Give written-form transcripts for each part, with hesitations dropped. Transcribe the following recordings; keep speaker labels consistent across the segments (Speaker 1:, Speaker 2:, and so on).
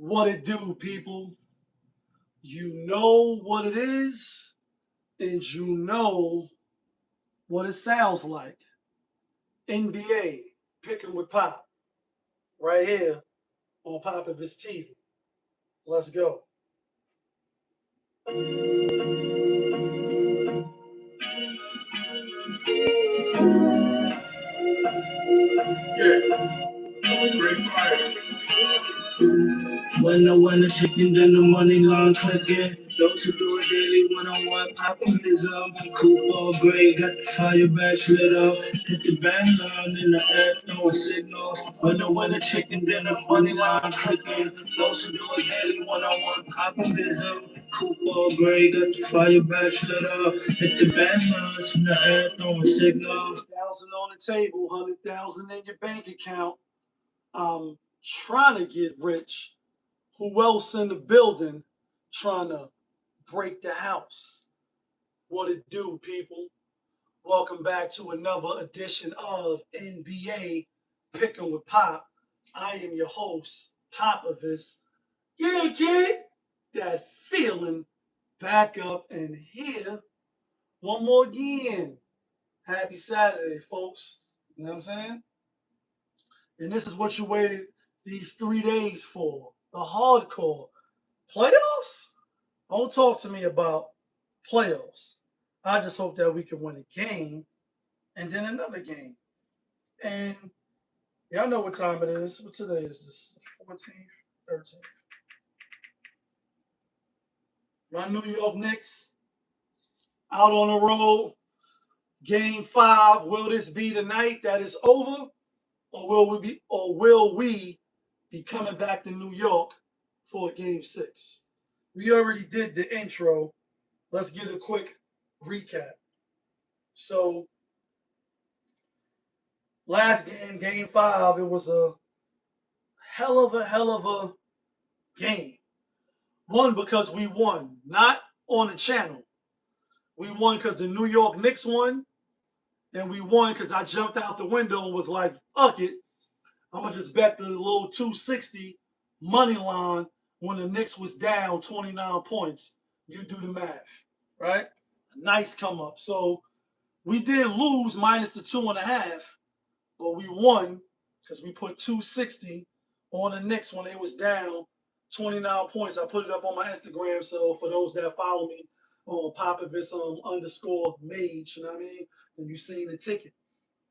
Speaker 1: What it do, people? You know what it is, and you know what it sounds like. NBA picking with Pop right here on Pop of his TV. Let's go.
Speaker 2: Yeah, great fire.
Speaker 3: When I win the chicken, then the money line clicking. Those who do it daily one-on-one populism. Cool for grade, got the fire badge lit up. Hit the bang line in the air, throwing signals. When I win the chicken, then the money line clicking. Those who do it daily one-on-one populism. Cool for grade, got the fire badge lit up. Hit the bang lines in the air, throwing signals.
Speaker 1: 100,000 on the table, 100,000 in your bank account. I'm trying to get rich. Who else in the building trying to break the house? What it do, people? Welcome back to another edition of NBA Picking with Pop. I am your host, Popovich. Yeah, kid, that feeling back up and here one more again. Happy Saturday, folks. You know what I'm saying? And this is what you waited these 3 days for. The hardcore playoffs? Don't talk to me about playoffs. I just hope that we can win a game and then another game. And y'all know what time it is. What today is this? 14th, 13th. My New York Knicks out on the road. Game 5. Will this be the night that is over? Or will we be coming back to New York for game 6? We already did the intro. Let's get a quick recap. So last game, game 5, it was a hell of a game. One, because we won, not on the channel. We won because the New York Knicks won, and we won because I jumped out the window and was like, fuck it. I'm going to just bet the little 260 money line when the Knicks was down 29 points. You do the math, right? A nice come up. So we did lose minus the 2.5, but we won because we put 260 on the Knicks when they was down 29 points. I put it up on my Instagram. So for those that follow me on Popovich underscore Mage, you know what I mean? And you seen the ticket.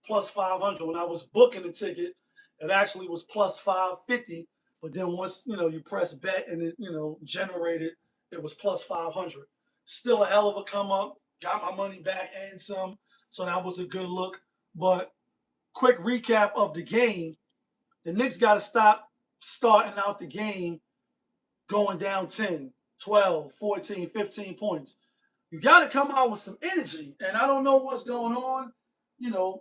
Speaker 1: Plus 500. When I was booking the ticket, it actually was plus 550. But then once, you press bet and it, generated, it was plus 500. Still a hell of a come up. Got my money back and some. So that was a good look. But quick recap of the game. The Knicks got to stop starting out the game going down 10, 12, 14, 15 points. You got to come out with some energy. And I don't know what's going on.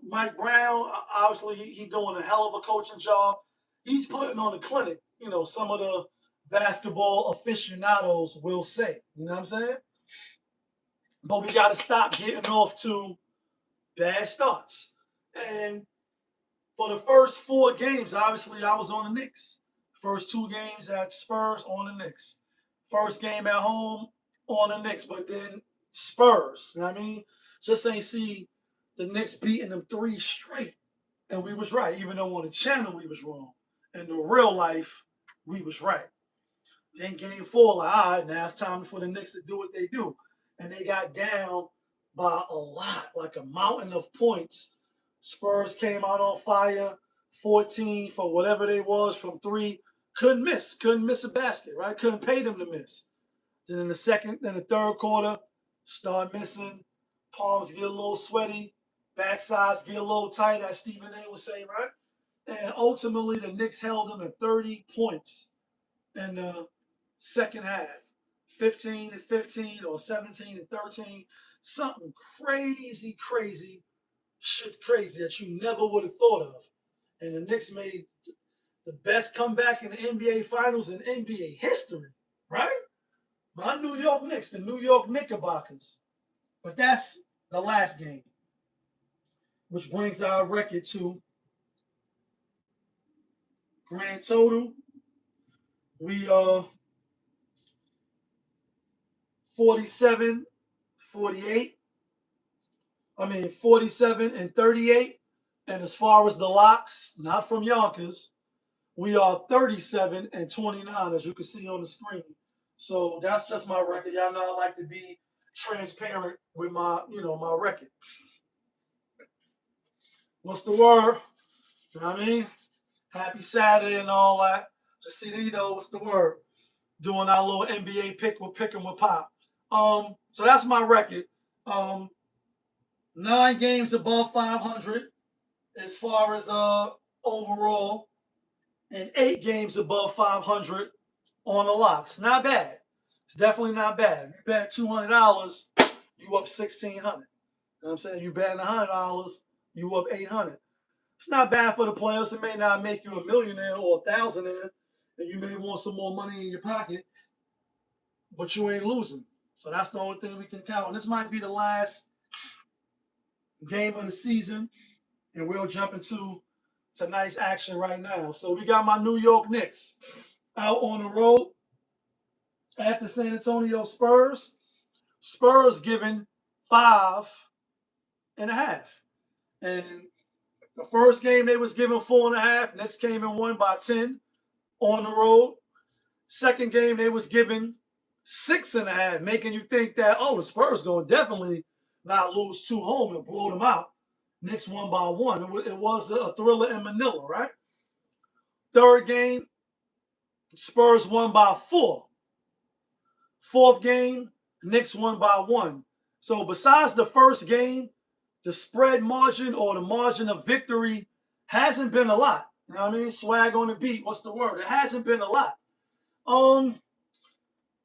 Speaker 1: Mike Brown, obviously, he doing a hell of a coaching job. He's putting on a clinic, some of the basketball aficionados will say. You know what I'm saying? But we got to stop getting off to bad starts. And for the first 4 games, obviously, I was on the Knicks. First 2 games at Spurs, on the Knicks. First game at home, on the Knicks. But then Spurs, you know what I mean? Just ain't see the Knicks beating them 3 straight. And we was right, even though on the channel we was wrong. In the real life, we was right. Then game 4, like, all right, now it's time for the Knicks to do what they do. And they got down by a lot, like a mountain of points. Spurs came out on fire, 14 for whatever they was from 3. Couldn't miss a basket, right? Couldn't pay them to miss. Then in the third quarter, start missing. Palms get a little sweaty. Backsides get a little tight, as Stephen A would say, right? And ultimately, the Knicks held them at 30 points in the second half. 15 and 15 or 17 and 13. Something crazy that you never would have thought of. And the Knicks made the best comeback in the NBA Finals in NBA history, right? My New York Knicks, the New York Knickerbockers. But that's the last game, which brings our record to grand total We 47, 48. 47 and 38. And as far as the locks, not from Yonkers, we are 37 and 29, as you can see on the screen. So that's just my record. Y'all know I like to be transparent with my, my record. What's the word? You know what I mean? Happy Saturday and all that. Just see, what's the word? Doing our little NBA picking with Pop. So that's my record. 9 games above 500 as far as overall, and 8 games above 500 on the locks. Not bad. It's definitely not bad. If you bet $200, you up $1,600. You know what I'm saying? You betting $100, you up $800. It's not bad for the players. It may not make you a millionaire or a thousandaire, and you may want some more money in your pocket, but you ain't losing. So that's the only thing we can count on. This might be the last game of the season, and we'll jump into tonight's action right now. So we got my New York Knicks out on the road at the San Antonio Spurs. Spurs given 5.5. And the first game they was given 4.5. Knicks came and won by 10 on the road. Second game they was given 6.5, making you think that, the Spurs going to definitely not lose 2 home and blow them out. Knicks won by 1. It was a thriller in Manila, right? Third game, Spurs won by 4. Fourth game, Knicks won by 1. So besides the first game, the spread margin or the margin of victory hasn't been a lot. You know what I mean? Swag on the beat. What's the word? It hasn't been a lot.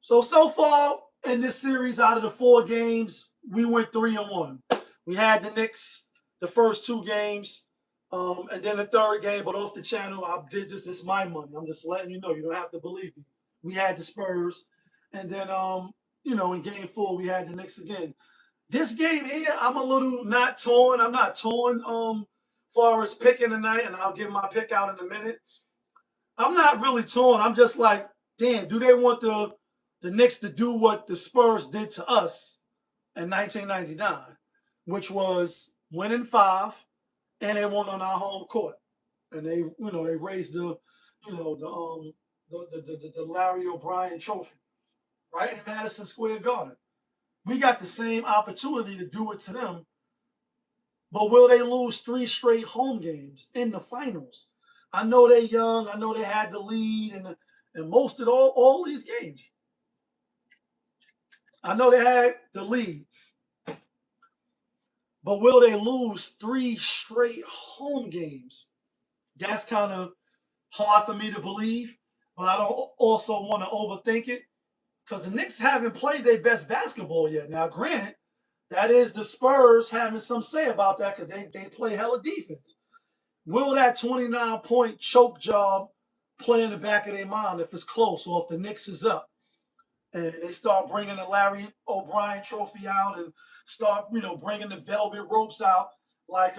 Speaker 1: So far in this series, out of the 4 games, we went 3-1. We had the Knicks the first 2 games, and then the third game, but off the channel, I did this. This is my money. I'm just letting you know. You don't have to believe me. We had the Spurs, and then in game 4, we had the Knicks again. This game here, I'm a little not torn. I'm not torn far as picking tonight, and I'll give my pick out in a minute. I'm not really torn. I'm just like, damn, do they want the Knicks to do what the Spurs did to us in 1999, which was win in 5, and they won on our home court, and they raised the Larry O'Brien Trophy right in Madison Square Garden. We got the same opportunity to do it to them, but will they lose 3 straight home games in the finals? I know they're young. I know they had the lead and most of all these games. I know they had the lead, but will they lose 3 straight home games? That's kind of hard for me to believe, but I don't also want to overthink it because the Knicks haven't played their best basketball yet. Now, granted, that is the Spurs having some say about that because they play hella defense. Will that 29-point choke job play in the back of their mind if it's close or if the Knicks is up? And they start bringing the Larry O'Brien Trophy out and start, bringing the velvet ropes out like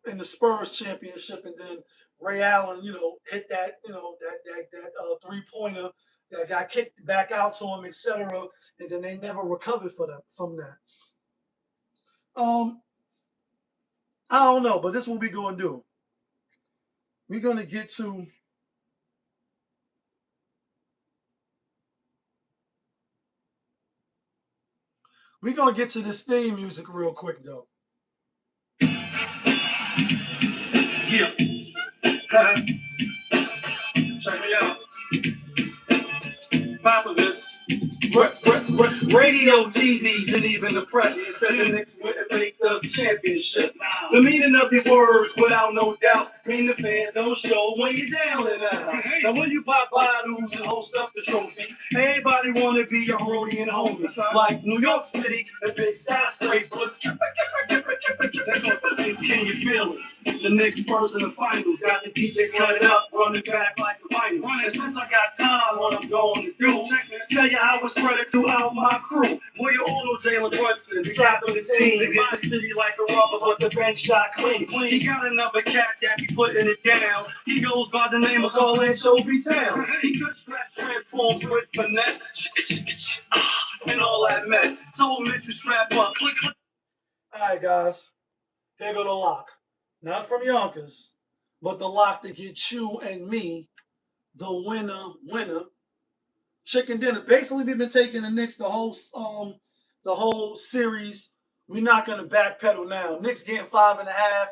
Speaker 1: in the Spurs championship, and then Ray Allen, hit that, that 3-pointer that got kicked back out to him, etc. And then they never recovered from that. I don't know, but this is what we're going to do. We're going to get to this theme music real quick, though.
Speaker 3: Yeah. Check me out. Papa this. Radio, TVs, and even the press said the Knicks wouldn't make the championship. The meaning of these words, without no doubt, mean the fans don't show when you're down and out. Now when you pop bottles and host up the trophy, everybody want to be your roadie and homie. Like New York City, the big skyscrapers. Can you feel it?
Speaker 1: The Knicks first in the finals. Got the DJs cut it up, running back like a vinyl. And since I got time, what I'm going to do, tell you how it's spread it throughout my crew. Well, you all know Jalen Brunson, the captain of the team. They buy the city like a rubber, but the bank shot clean. He got another cat that be putting it down. He goes by the name of Call Anchovy Town. He could scratch transforms with finesse and all that mess. So Mitchell strap up, click, click. All right, guys, here go the lock. Not from Yonkers, but the lock to get you and me the winner. Chicken dinner. Basically, we've been taking the Knicks the whole series. We're not gonna backpedal now. Knicks getting 5.5.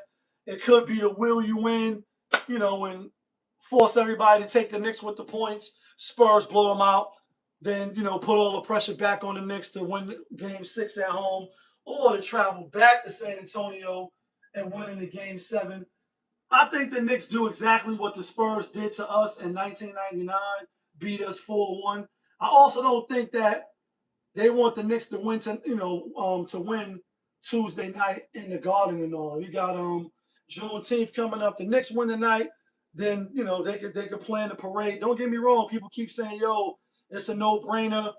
Speaker 1: It could be the will you win, and force everybody to take the Knicks with the points. Spurs blow them out. Then, put all the pressure back on the Knicks to win Game 6 at home, or to travel back to San Antonio and win in the Game 7. I think the Knicks do exactly what the Spurs did to us in 1999, beat us 4-1. I also don't think that they want the Knicks to win to win Tuesday night in the Garden and all. We got Juneteenth coming up. The Knicks win tonight, then they could plan the parade. Don't get me wrong. People keep saying, "Yo, it's a no-brainer."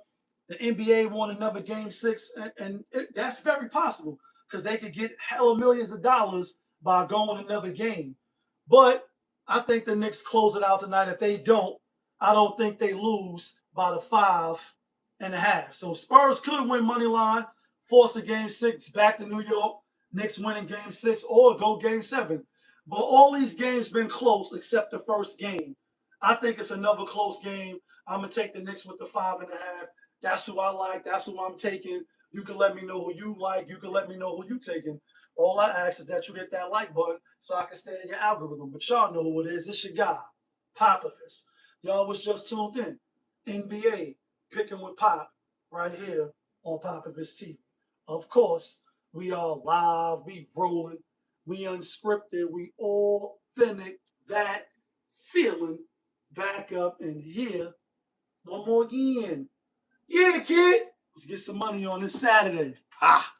Speaker 1: The NBA won another Game 6, and that's very possible because they could get hella millions of dollars by going another game. But I think the Knicks close it out tonight. If they don't, I don't think they lose by the 5.5. So Spurs could win money line, force a Game 6 back to New York. Knicks winning Game 6 or go Game 7. But all these games been close except the first game. I think it's another close game. I'm gonna take the Knicks with the 5.5. That's who I like. That's who I'm taking. You can let me know who you like. You can let me know who you taking. All I ask is that you hit that like button so I can stay in your algorithm. But y'all know who it is. It's your guy, Popovich. Y'all was just tuned in. NBA picking with Pop right here on Popovich TV. Of course, we are live. We rolling. We unscripted. We authentic. That feeling back up in here. One more again. Yeah, kid. Let's get some money on this Saturday. Ah.